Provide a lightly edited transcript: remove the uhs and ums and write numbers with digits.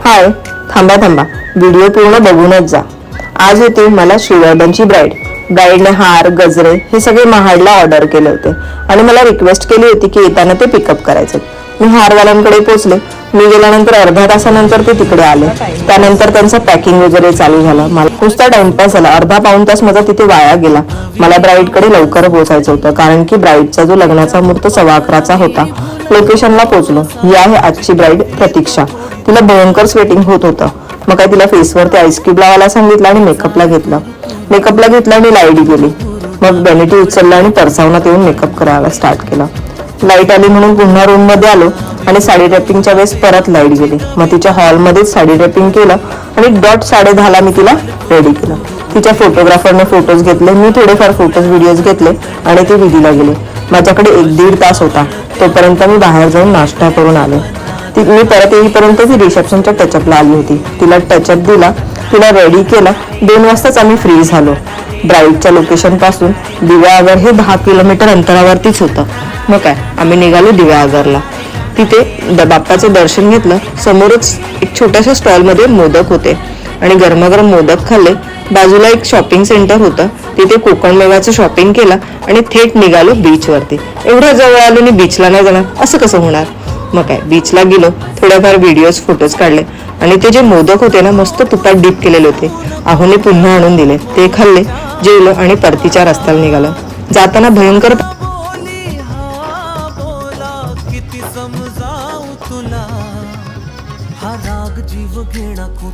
हाय, थांबा थांबा, व्हिडिओ पूर्ण बघूनच जा. आज होती मला श्रीवर्धनची ब्राईड. ब्राईडने हार गजरे हे सगळे महाडला ऑर्डर केले होते आणि मला रिक्वेस्ट केली होती की येताना ते पिकअप करायचे. मी हारवाल्यांकडे पोहोचले. मी गेल्यानंतर अर्ध्या तासानंतर ते तिकडे आले. त्यानंतर त्यांचं पॅकिंग वगैरे चालू झालं. मला नुसता टाइमपास झाला. अर्धा पाऊण तास माझा तिथे वाया गेला. मला ब्राईडकडे लवकर पोहोचायचं होतं कारण की ब्राईडचा जो लग्नाचा मुहूर्त 11:15चा होता. लोकेशनला पोहोचलो. ही आहे आजची ब्राईड प्रतीक्षा. तिला भयंकर स्वेटिंग होत होतं. मग काय तिला फेसवरती आईस क्यूब लावायला सांगितलं आणि मेकअपला घेतलं आणि लाईट गेली. मग बेनिटी उचलला आणि परसावनात येऊन मेकअप करायला स्टार्ट केला. लाईट आली म्हणून पुन्हा रूम मध्ये आलो आणि साडी ड्रेपिंगच्या वेळेस परत लाईट गेली. मग तिच्या हॉलमध्येच साडी ड्रेपिंग केलं आणि डॉट 10:30ला मी तिला रेडी केलं. तिच्या फोटोग्राफरने फोटोज घेतले. मी थोडेफार फोटोज व्हिडिओज घेतले आणि ते विधीला गेले. माझ्याकडे 1-1.5 तास होता. तोपर्यंत मी बाहेर जाऊन नाश्ता करून आले. मी परत येईपर्यंत ती रिसेप्शनच्या टचअपला आली होती. तिला टचअप दिला, तिला रेडी केलं. 2 वाजताच आम्ही फ्री झालो. ब्राईडच्या लोकेशन पासून दिव्याआगर हे 10 किलोमीटर अंतरावरतीच होतं. मग काय आम्ही निघालो दिव्याआगरला. तिथे बाप्पाचं दर्शन घेतलं. समोरच एक छोट्याशा स्टॉलमध्ये मोदक होते आणि गरमागरम मोदक खाल्ले. बाजूला एक शॉपिंग सेंटर होतं. तिथे कोकण मेव्याचं शॉपिंग केलं आणि थेट निघालो बीचवरती. एवढ्या जवळ आलो आणि बीचला नाही जाणार असं कसं होणार. मग काय बीचला गेलो. थोड्याफार व्हिडिओज फोटोज काढले आणि ते जे मोदक होते ना मस्त तुपात डीप केलेले होते. आहोने पुन्हा आणून दिले. ते खाल्ले, जेवलो आणि परतीच्या रस्त्याला निघालो. जाताना भयंकर